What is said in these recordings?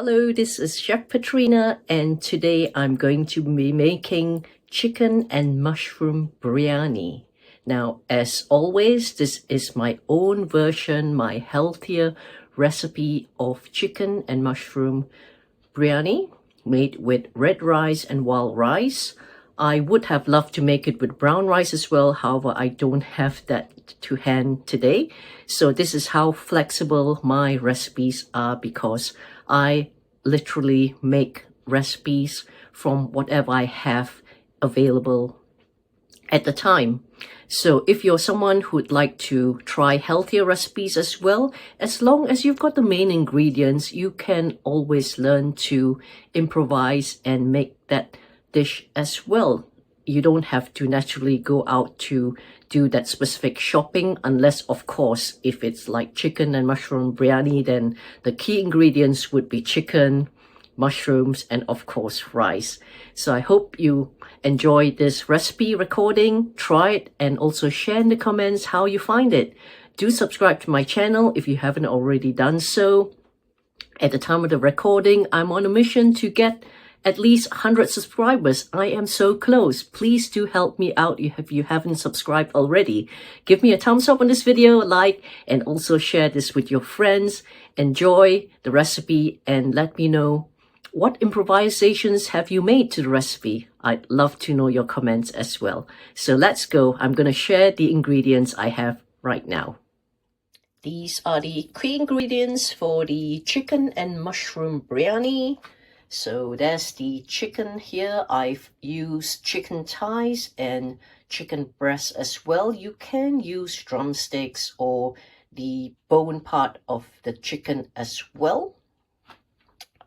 Hello, this is Chef Petrina, and today I'm going to be making chicken and mushroom biryani. Now, as always, this is my own version, my healthier recipe of chicken and mushroom biryani made with red rice and wild rice. I would have loved to make it with brown rice as well. However, I don't have that to hand today. So this is how flexible my recipes are, because I literally make recipes from whatever I have available at the time. So if you're someone who'd like to try healthier recipes as well, as long as you've got the main ingredients, you can always learn to improvise and make that dish as well. You don't have to naturally go out to do that specific shopping, unless, of course, if it's like chicken and mushroom biryani, then the key ingredients would be chicken, mushrooms, and of course rice. So I hope you enjoy this recipe recording. Try it and also share in the comments how you find it. Do subscribe to my channel if you haven't already done so. At the time of the recording, I'm on a mission to get at least 100 subscribers. I am so close. Please do help me out if you haven't subscribed already. Give me a thumbs up on this video, a like, and also share this with your friends. Enjoy the recipe and let me know what improvisations have you made to the recipe. I'd love to know your comments as well. So let's go. I'm going to share the ingredients I have right now. These are the key ingredients for the chicken and mushroom biryani. So there's the chicken here. I've used chicken thighs and chicken breast as well. You can use drumsticks or the bone part of the chicken as well.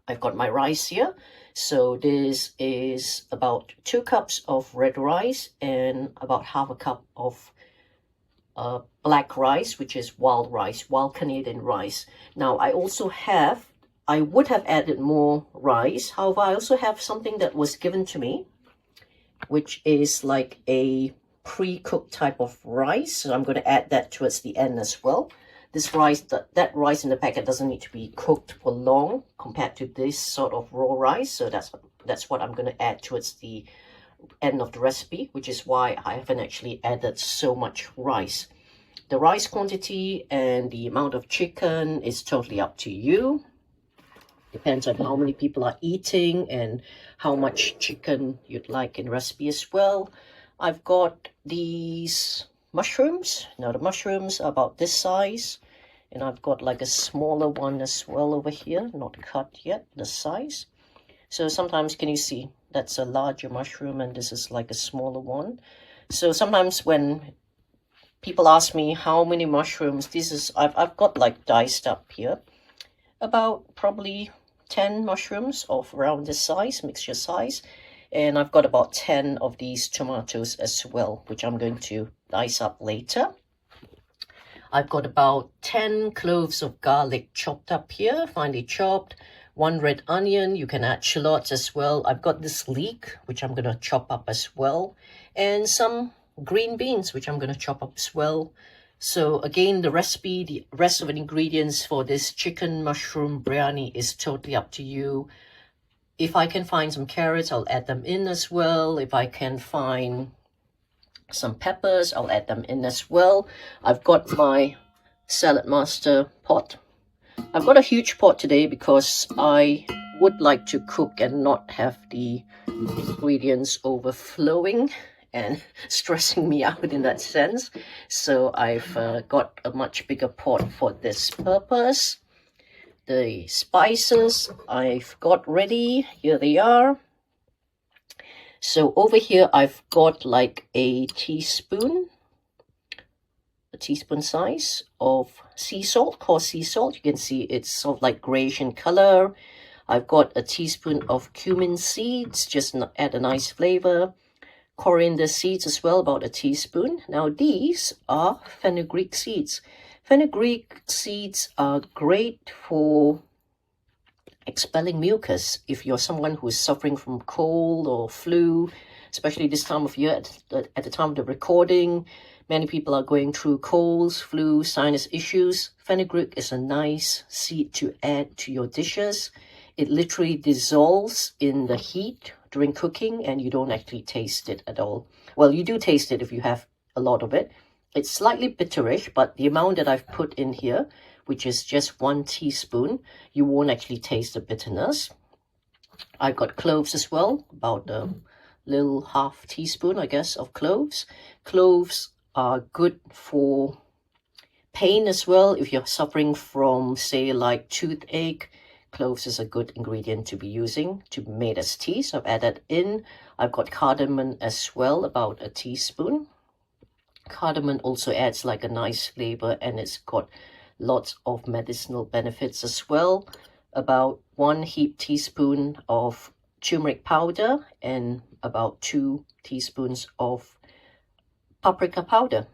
I've got my rice here. So this is about 2 cups of red rice and about half a cup of black rice, which is wild rice, wild Canadian rice. Now I would have added more rice. However, I also have something that was given to me, which is like a pre-cooked type of rice. So I'm going to add that towards the end as well. This rice, that rice in the packet doesn't need to be cooked for long compared to this sort of raw rice. So that's what I'm going to add towards the end of the recipe, which is why I haven't actually added so much rice. The rice quantity and the amount of chicken is totally up to you. Depends on how many people are eating and how much chicken you'd like in the recipe as well. I've got these mushrooms. Now the mushrooms are about this size, and I've got like a smaller one as well over here, not cut yet, the size. So sometimes, can you see, that's a larger mushroom and this is like a smaller one. So sometimes when people ask me how many mushrooms, I've got like diced up here, about probably 10 mushrooms of around this size, mixture size. And I've got about 10 of these tomatoes as well, which I'm going to dice up later. I've got about 10 cloves of garlic chopped up here, finely chopped. 1 red onion, you can add shallots as well. I've got this leek, which I'm going to chop up as well. And some green beans, which I'm going to chop up as well. So again, the recipe, the rest of the ingredients for this chicken mushroom biryani is totally up to you. If I can find some carrots, I'll add them in as well. If I can find some peppers, I'll add them in as well. I've got my salad master pot. I've got a huge pot today because I would like to cook and not have the ingredients overflowing and stressing me out in that sense. So I've got a much bigger pot for this purpose. The spices I've got ready, here they are. So over here I've got like a teaspoon size of sea salt, coarse sea salt. You can see it's sort of like grayish in color. I've got a teaspoon of cumin seeds, just add a nice flavor. Coriander seeds as well, about a teaspoon. Now these are fenugreek seeds. Fenugreek seeds are great for expelling mucus. If you're someone who is suffering from cold or flu, especially this time of year, at the time of the recording, many people are going through colds, flu, sinus issues. Fenugreek is a nice seed to add to your dishes. It literally dissolves in the heat during cooking and you don't actually taste it at all. Well, you do taste it if you have a lot of it. It's slightly bitterish, but the amount that I've put in here, which is just 1 teaspoon, you won't actually taste the bitterness. I've got cloves as well, about a little half teaspoon, I guess, of cloves. Cloves are good for pain as well. If you're suffering from, say, like toothache, cloves is a good ingredient to be using to be made as tea. So I've added in. I've got cardamom as well, about a teaspoon. Cardamom also adds like a nice flavor, and it's got lots of medicinal benefits as well. About 1 heaped teaspoon of turmeric powder and about 2 teaspoons of paprika powder.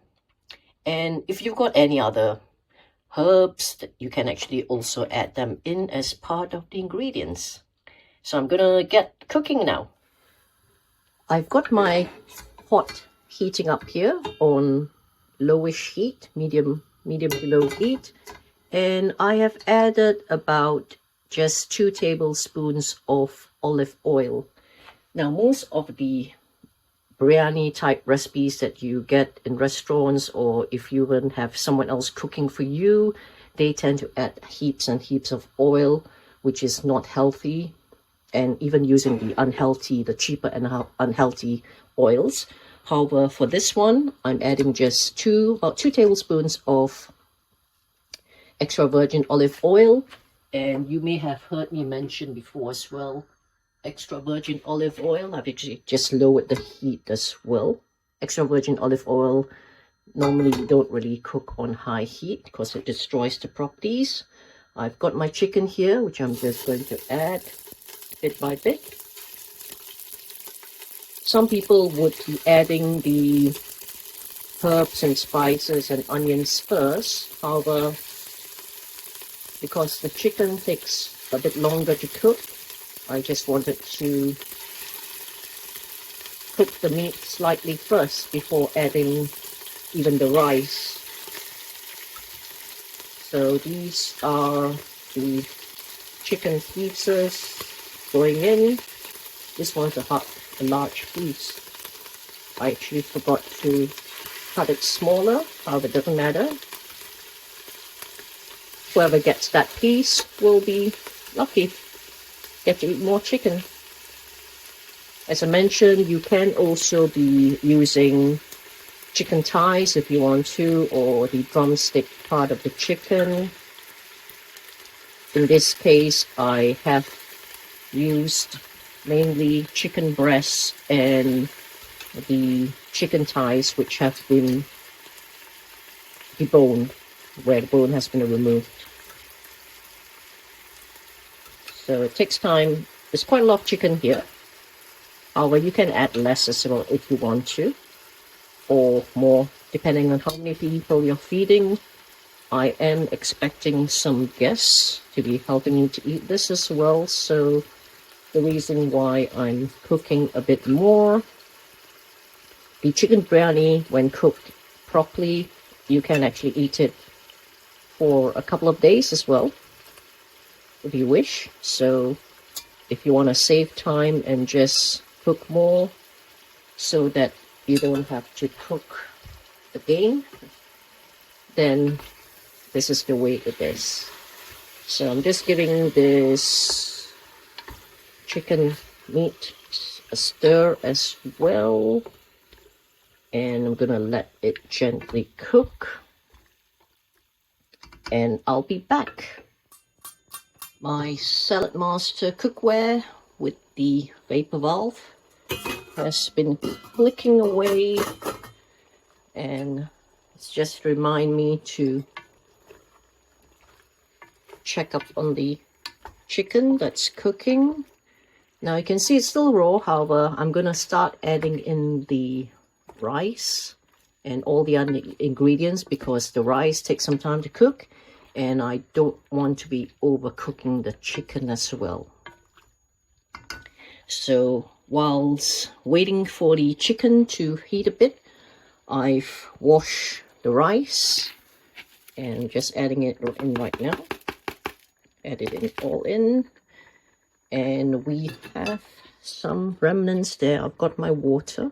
And if you've got any other herbs, you can actually also add them in as part of the ingredients. So I'm gonna get cooking now. I've got my pot heating up here on lowish heat, medium to low heat, and I have added about just 2 tablespoons of olive oil. Now, most of the biryani type recipes that you get in restaurants, or if you even have someone else cooking for you, they tend to add heaps and heaps of oil, which is not healthy, and even using the cheaper and unhealthy oils. However, for this one, I'm adding just about 2 tablespoons of extra virgin olive oil. And you may have heard me mention before as well, extra virgin olive oil. I've actually just lowered the heat as well. Extra virgin olive oil, normally you don't really cook on high heat because it destroys the properties. I've got my chicken here, which I'm just going to add bit by bit. Some people would be adding the herbs and spices and onions first. However, because the chicken takes a bit longer to cook, I just wanted to cook the meat slightly first before adding even the rice. So these are the chicken pieces going in. This one's a large piece. I actually forgot to cut it smaller, however it doesn't matter. Whoever gets that piece will be lucky, get to eat more chicken. As I mentioned, you can also be using chicken thighs if you want to, or the drumstick part of the chicken. In this case, I have used mainly chicken breasts and the chicken thighs, which have been deboned, where the bone has been removed. So it takes time. There's quite a lot of chicken here. However, you can add less as well if you want to, or more, depending on how many people you're feeding. I am expecting some guests to be helping me to eat this as well, so the reason why I'm cooking a bit more. The chicken biryani, when cooked properly, you can actually eat it for a couple of days as well, if you wish. So if you want to save time and just cook more so that you don't have to cook again, then this is the way it is. So I'm just giving this chicken meat a stir as well, and I'm gonna let it gently cook, and I'll be back. My Salad Master cookware with the vapor valve has been clicking away, and it's just remind me to check up on the chicken that's cooking. Now you can see it's still raw. However, I'm gonna start adding in the rice and all the other ingredients because the rice takes some time to cook, and I don't want to be overcooking the chicken as well. So whilst waiting for the chicken to heat a bit, I've washed the rice and just adding it in right now. Add it in all in. And we have some remnants there. I've got my water,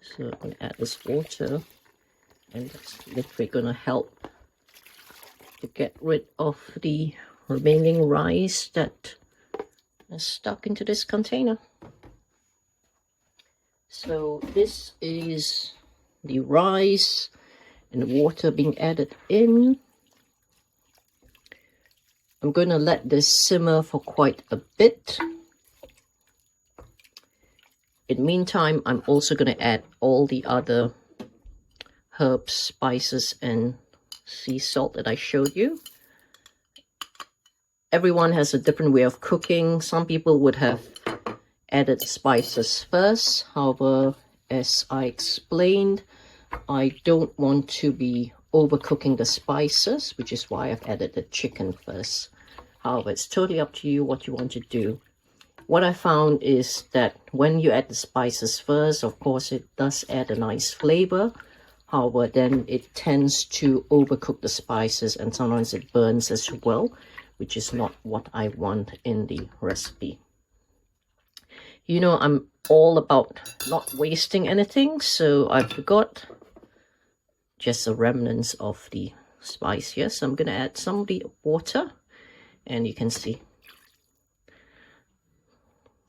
so I'm going to add this water, and that's literally going to help to get rid of the remaining rice that is stuck into this container. So this is the rice and the water being added in. I'm going to let this simmer for quite a bit. In the meantime, I'm also going to add all the other herbs, spices, and sea salt that I showed you. Everyone has a different way of cooking. Some people would have added spices first. However, as I explained, I don't want to be overcooking the spices, which is why I've added the chicken first. However, it's totally up to you what you want to do. What I found is that when you add the spices first, of course, it does add a nice flavor. However, then it tends to overcook the spices and sometimes it burns as well, which is not what I want in the recipe. You know, I'm all about not wasting anything, so I've got just the remnants of the spice here. So I'm going to add some of the water, and you can see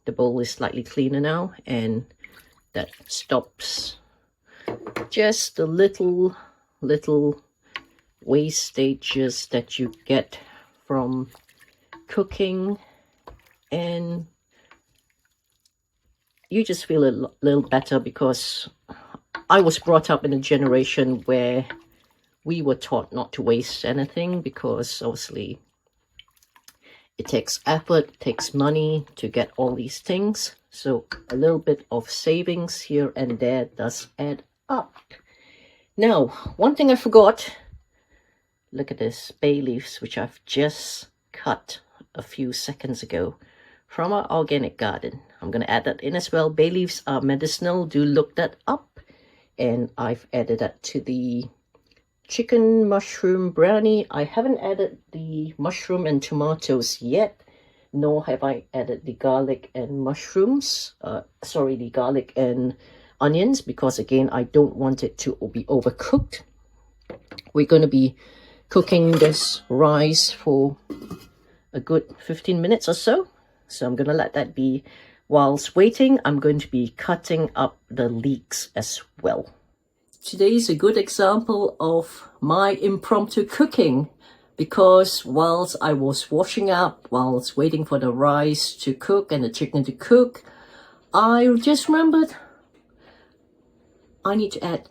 the bowl is slightly cleaner now, and that stops just the little wastages that you get from cooking, and you just feel a little better, because I was brought up in a generation where we were taught not to waste anything, because obviously it takes effort, it takes money to get all these things. So a little bit of savings here and there does add up. Now, one thing I forgot, look at this, bay leaves, which I've just cut a few seconds ago from our organic garden. I'm going to add that in as well. Bay leaves are medicinal, do look that up. And I've added that to the chicken mushroom biryani. I haven't added the mushroom and tomatoes yet, nor have I added the garlic and mushrooms. The garlic and onions, because again, I don't want it to be overcooked. We're going to be cooking this rice for a good 15 minutes or so. So I'm going to let that be. Whilst waiting, I'm going to be cutting up the leeks as well. Today is a good example of my impromptu cooking, because whilst I was washing up, whilst waiting for the rice to cook and the chicken to cook, I just remembered I need to add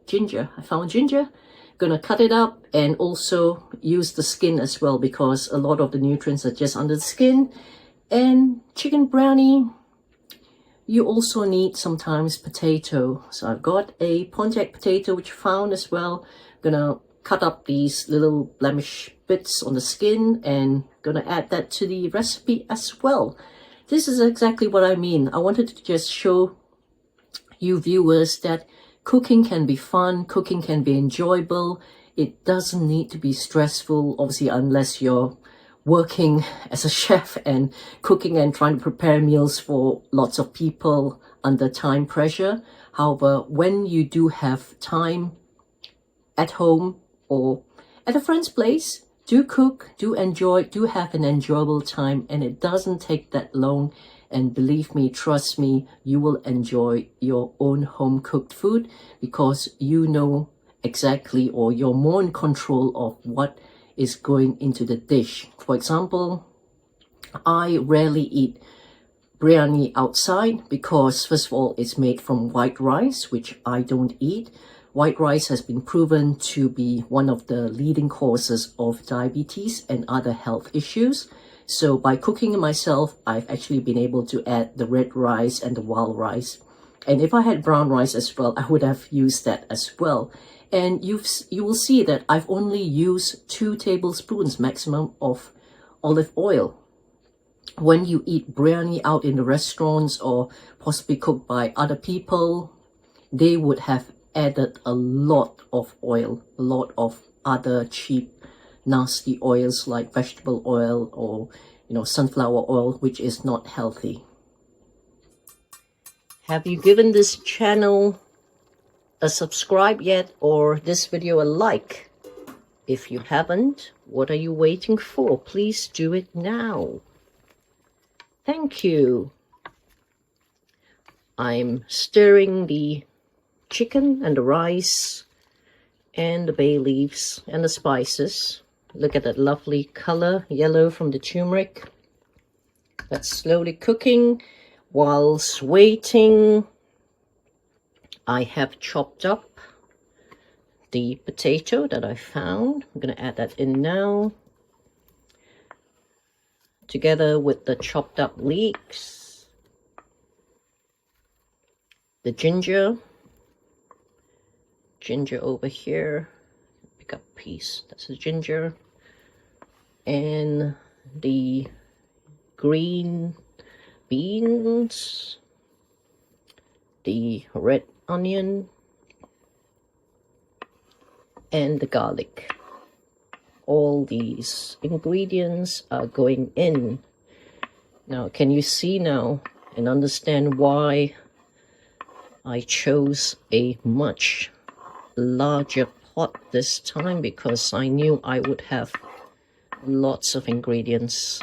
ginger. I found ginger. Gonna cut it up and also use the skin as well, because a lot of the nutrients are just under the skin. And chicken biryani, you also need sometimes potato. So I've got a Pontiac potato, which I found as well. Gonna cut up these little blemish bits on the skin and gonna add that to the recipe as well. This is exactly what I mean. I wanted to just show you viewers that cooking can be fun, cooking can be enjoyable. It doesn't need to be stressful, obviously, unless you're working as a chef and cooking and trying to prepare meals for lots of people under time pressure. However, when you do have time at home or at a friend's place, do cook, do enjoy, do have an enjoyable time, and it doesn't take that long. And believe me, trust me, you will enjoy your own home cooked food, because you know exactly, or you're more in control of what is going into the dish. For example, I rarely eat biryani outside because, first of all, it's made from white rice, which I don't eat. White rice has been proven to be one of the leading causes of diabetes and other health issues. So by cooking it myself, I've actually been able to add the red rice and the wild rice. And if I had brown rice as well, I would have used that as well. And you will see that I've only used 2 tablespoons maximum of olive oil. When you eat biryani out in the restaurants or possibly cooked by other people, they would have added a lot of oil, a lot of other cheap, nasty oils like vegetable oil or sunflower oil, which is not healthy. Have you given this channel a subscribe yet, or this video a like? If you haven't, what are you waiting for? Please do it now. Thank you. I'm stirring the chicken and the rice and the bay leaves and the spices. Look at that lovely color, yellow from the turmeric. That's slowly cooking. Whilst waiting, I have chopped up the potato that I found. I'm going to add that in now, together with the chopped up leeks, the ginger over here. Pick up a piece, that's the ginger, and the green beans, the red onion, and the garlic. All these ingredients are going in. Now, can you see now and understand why I chose a much larger pot this time? Because I knew I would have lots of ingredients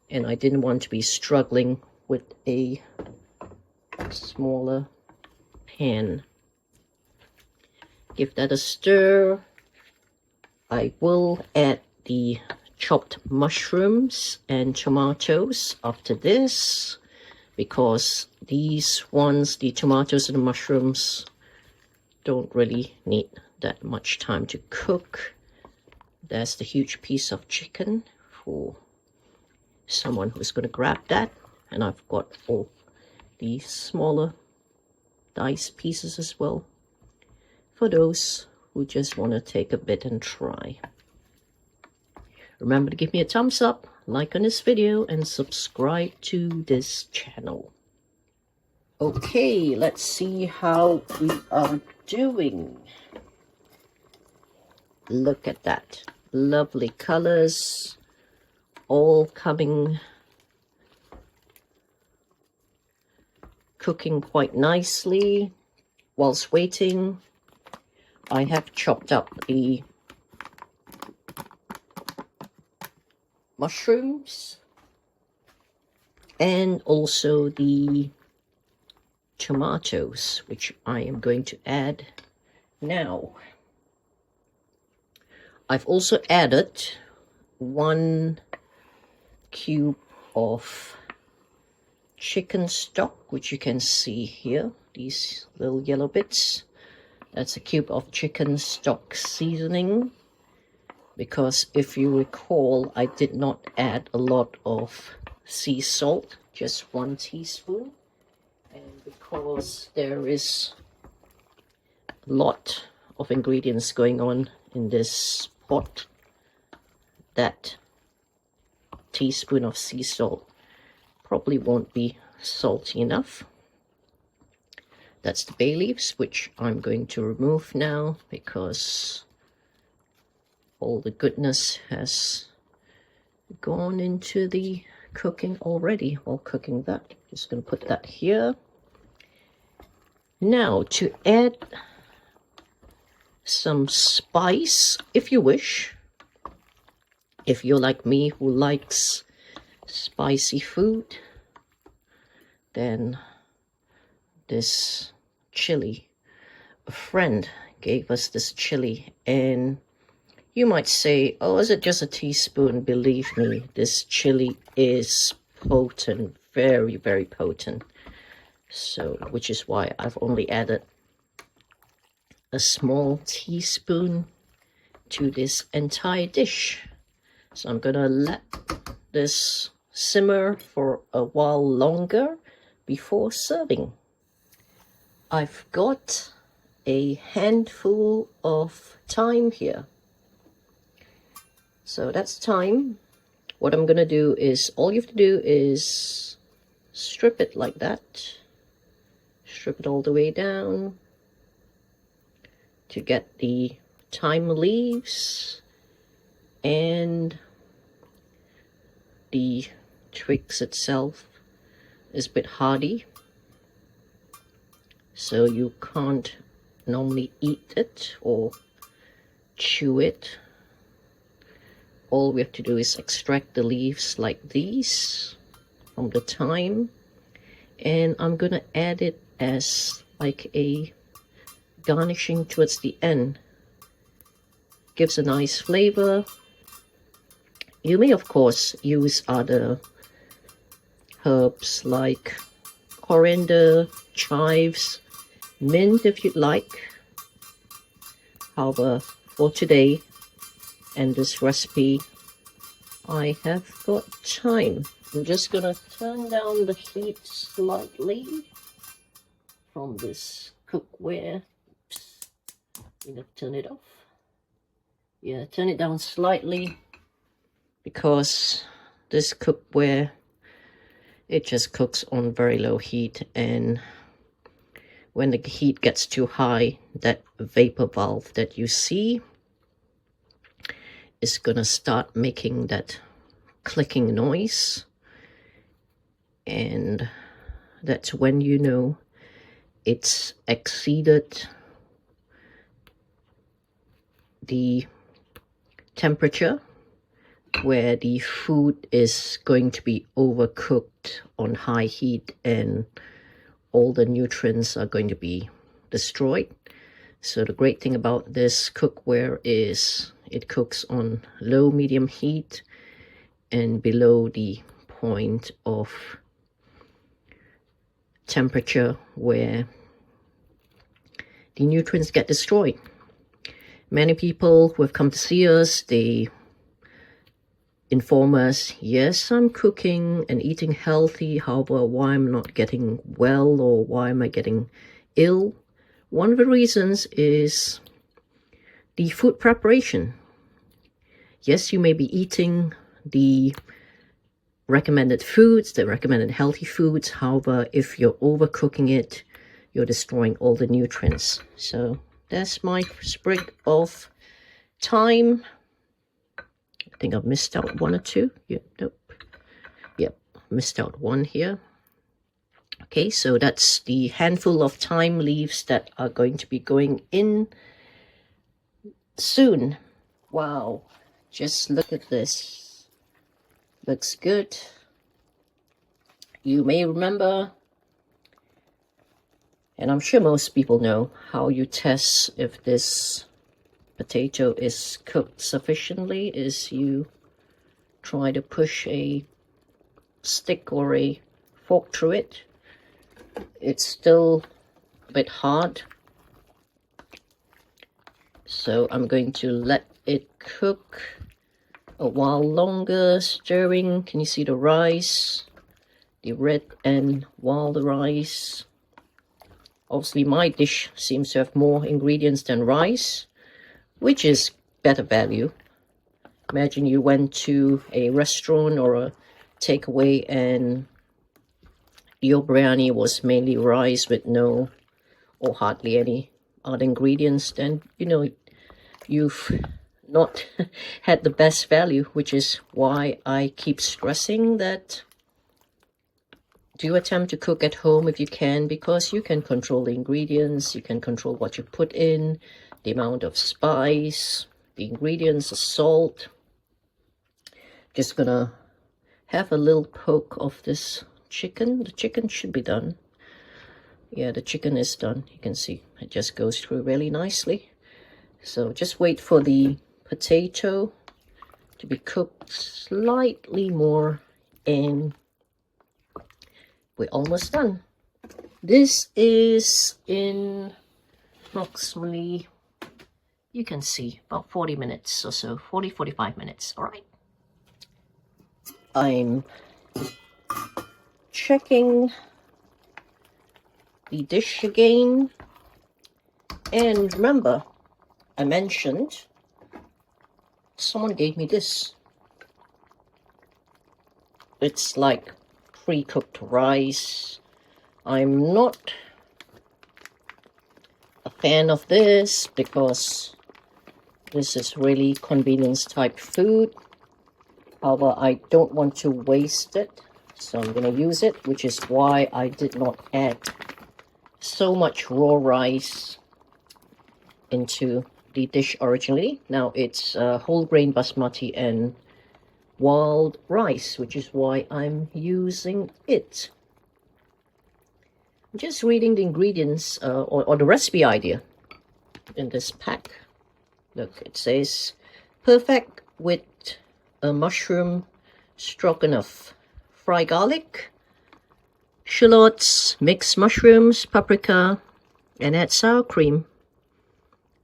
and I didn't want to be struggling with a smaller pan. Give that a stir. I will add the chopped mushrooms and tomatoes after this, because these ones, the tomatoes and the mushrooms, don't really need that much time to cook. There's the huge piece of chicken for someone who's going to grab that, and I've got all the smaller diced pieces as well for those who just want to take a bit and try. Remember to give me a thumbs up, like on this video, and subscribe to this channel. Okay, let's see how we are doing. Look at that. Lovely colors, all cooking quite nicely. Whilst waiting, I have chopped up the mushrooms and also the tomatoes, which I am going to add now. I've also added 1 cube of chicken stock, which you can see here, these little yellow bits. That's a cube of chicken stock seasoning, because if you recall, I did not add a lot of sea salt, just 1 teaspoon. And because there is a lot of ingredients going on in this pot, that teaspoon of sea salt probably won't be salty enough. That's the bay leaves, which I'm going to remove now because all the goodness has gone into the cooking already. While cooking that, just going to put that here. Now, to add some spice, if you wish, if you're like me who likes spicy food, then this chili, a friend gave us this chili, and you might say, oh, is it just a teaspoon? Believe me, this chili is potent, very, very potent. So, which is why I've only added a small teaspoon to this entire dish. So I'm gonna let this simmer for a while longer before serving. I've got a handful of thyme here. So that's thyme. What I'm gonna do is, all you have to do is strip it like that. Strip it all the way down to get the thyme leaves and the twigs itself is a bit hardy, so you can't normally eat it or chew it. All we have to do is extract the leaves like these from the thyme, and I'm gonna add it as like a garnishing towards the end. Gives a nice flavor. You may of course use other herbs like coriander, chives, mint if you'd like. However, for today and this recipe, I have got thyme. I'm just gonna turn down the heat slightly from this cookware. Oops. I'm gonna turn it off. Yeah, turn it down slightly because this cookware, it just cooks on very low heat, and when the heat gets too high, that vapor valve that you see is gonna start making that clicking noise, and that's when you know it's exceeded the temperature where the food is going to be overcooked on high heat and all the nutrients are going to be destroyed. So the great thing about this cookware is it cooks on low medium heat and below the point of temperature where the nutrients get destroyed. Many people who have come to see us, they inform us, yes, I'm cooking and eating healthy, however, why I'm not getting well or why am I getting ill? One of the reasons is the food preparation. Yes, you may be eating the recommended foods, the recommended healthy foods, however, if you're overcooking it, you're destroying all the nutrients. So that's my sprig of thyme. I think I've missed out one or two. Yep, nope. Yep, missed out one here. Okay, so that's the handful of thyme leaves that are going to be going in soon. Wow, just look at this. Looks good. You may remember, and I'm sure most people know, how you test if this potato is cooked sufficiently is you try to push a stick or a fork through it. It's still a bit hard, so I'm going to let it cook a while longer, stirring. Can you see the rice, the red and wild rice? Obviously my dish seems to have more ingredients than rice, which is better value. Imagine you went to a restaurant or a takeaway and your biryani was mainly rice with no or hardly any other ingredients, then you know you've not had the best value, which is why I keep stressing that do attempt to cook at home if you can, because you can control the ingredients, you can control what you put in, the amount of spice, the ingredients, the salt. Just gonna have a little poke of this chicken. The chicken should be done. Yeah, the chicken is done. You can see it just goes through really nicely. So just wait for the potato to be cooked slightly more and we're almost done. This is in approximately, you can see, about 40 minutes or so, 45 minutes. All right. I'm checking the dish again. And remember, I mentioned someone gave me this. It's like pre-cooked rice. I'm not a fan of this because this is really convenience type food. However, I don't want to waste it, so I'm going to use it, which is why I did not add so much raw rice into the dish originally. Now it's whole grain basmati and wild rice, which is why I'm using it. I'm just reading the ingredients or the recipe idea in this pack. Look, it says perfect with a mushroom stroganoff, fry garlic, shallots, mixed mushrooms, paprika, and add sour cream.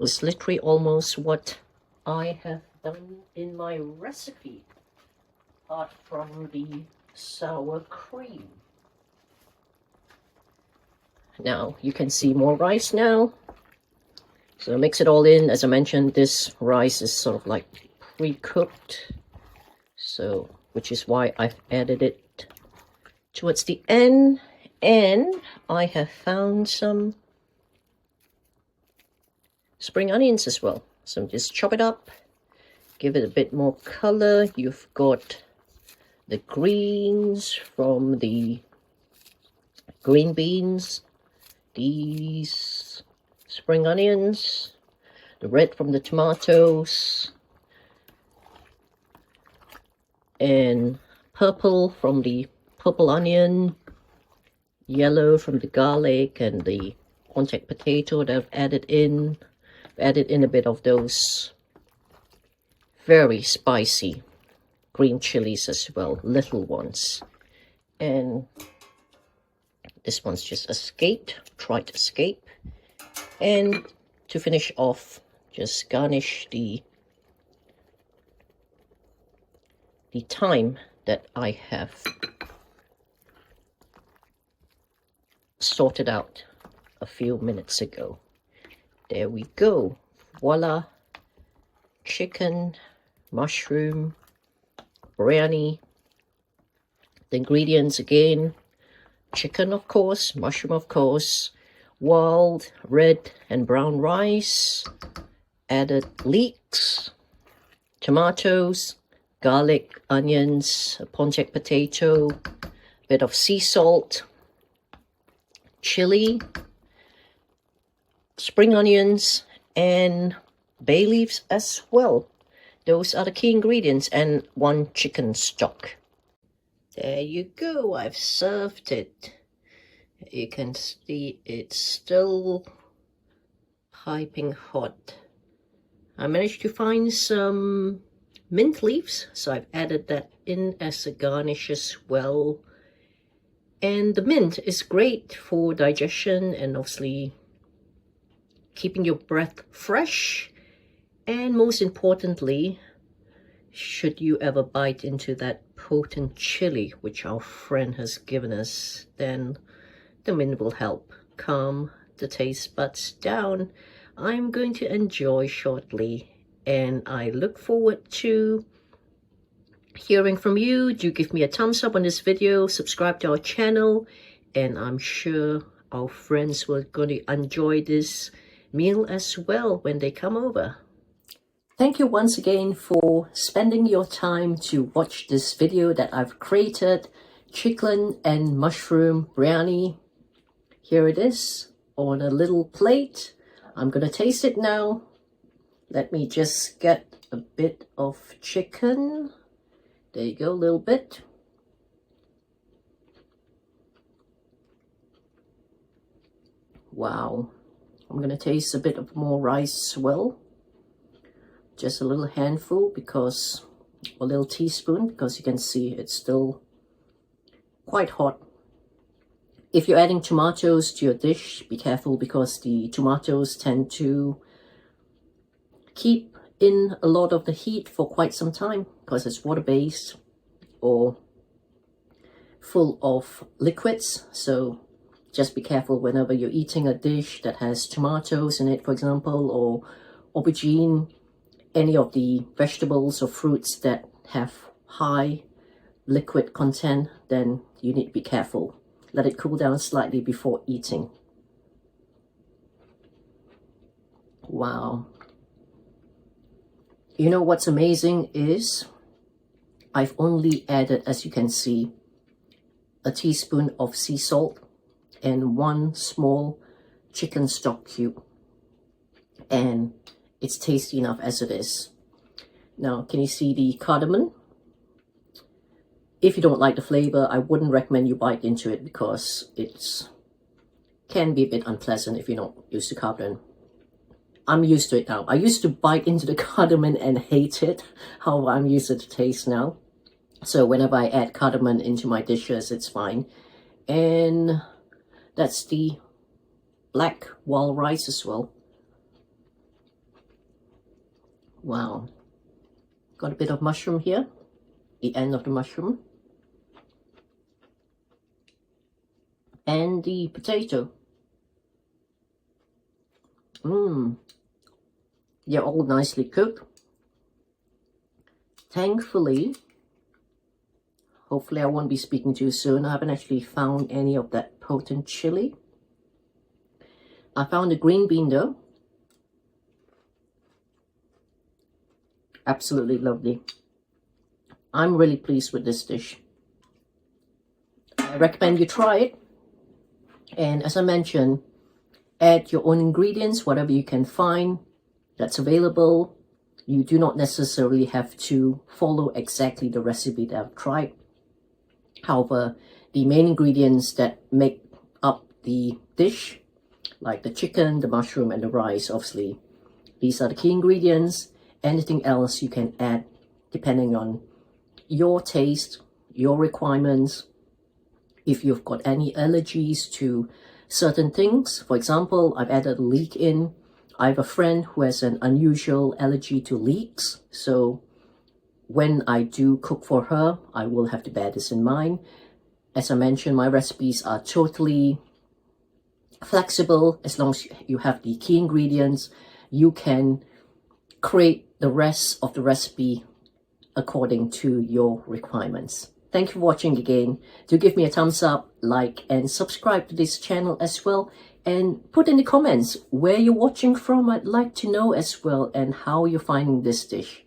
It's literally almost what I have done in my recipe, apart from the sour cream. Now you can see more rice now. So mix it all in. As I mentioned, this rice is sort of like pre-cooked, so which is why I've added it towards the end. And I have found some spring onions as well, so just chop it up, give it a bit more color. You've got the greens from the green beans, these spring onions, the red from the tomatoes, and purple from the purple onion, yellow from the garlic and the contact potato that I've added in. Added in a bit of those very spicy green chilies as well, little ones. And this one's just escaped, tried to escape. And to finish off, just garnish the thyme that I have sorted out a few minutes ago. There we go. Voila. Chicken, mushroom, biryani. The ingredients again. Chicken, of course. Mushroom, of course. Wild, red and brown rice. Added leeks. Tomatoes. Garlic, onions. A Pontiac potato. Bit of sea salt. Chili. Spring onions and bay leaves as well. Those are the key ingredients, and one chicken stock. There you go. I've served it. You can see it's still piping hot. I managed to find some mint leaves, so I've added that in as a garnish as well. And the mint is great for digestion and obviously keeping your breath fresh. And most importantly, should you ever bite into that potent chili which our friend has given us, then the mint will help calm the taste buds down. I'm going to enjoy shortly, and I look forward to hearing from you. Do give me a thumbs up on this video, subscribe to our channel, and I'm sure our friends will going to enjoy this meal as well when they come over. Thank you once again for spending your time to watch this video that I've created, chicken and mushroom biryani. Here it is on a little plate. I'm gonna taste it now. Let me just get a bit of chicken. There you go, a little bit. Wow. I'm going to taste a bit of more rice as well. Just a little handful, because a little teaspoon, because you can see it's still quite hot. If you're adding tomatoes to your dish, be careful, because the tomatoes tend to keep in a lot of the heat for quite some time, because it's water-based or full of liquids. So just be careful whenever you're eating a dish that has tomatoes in it, for example, or aubergine, any of the vegetables or fruits that have high liquid content, then you need to be careful. Let it cool down slightly before eating. Wow. You know what's amazing is I've only added, as you can see, a teaspoon of sea salt and 1 small chicken stock cube. And it's tasty enough as it is. Now, can you see the cardamom? If you don't like the flavor, I wouldn't recommend you bite into it because it can be a bit unpleasant if you're not used to cardamom. I'm used to it now. I used to bite into the cardamom and hate it. How I'm used to the taste now. So whenever I add cardamom into my dishes, it's fine. And that's the black wild rice as well. Wow. Got a bit of mushroom here. The end of the mushroom. And the potato. They're all nicely cooked. Thankfully, hopefully I won't be speaking to you soon. I haven't actually found any of that potent chili. I found a green bean though. Absolutely lovely. I'm really pleased with this dish. I recommend you try it. And as I mentioned, add your own ingredients, whatever you can find that's available. You do not necessarily have to follow exactly the recipe that I've tried. However, the main ingredients that make up the dish, like the chicken, the mushroom, and the rice, obviously, these are the key ingredients. Anything else you can add depending on your taste, your requirements. If you've got any allergies to certain things, for example, I've added leek in. I have a friend who has an unusual allergy to leeks, so when I do cook for her, I will have to bear this in mind. As I mentioned, my recipes are totally flexible. As long as you have the key ingredients, you can create the rest of the recipe according to your requirements. Thank you for watching again. Do give me a thumbs up, like, and subscribe to this channel as well. And put in the comments where you're watching from. I'd like to know as well, and how you're finding this dish.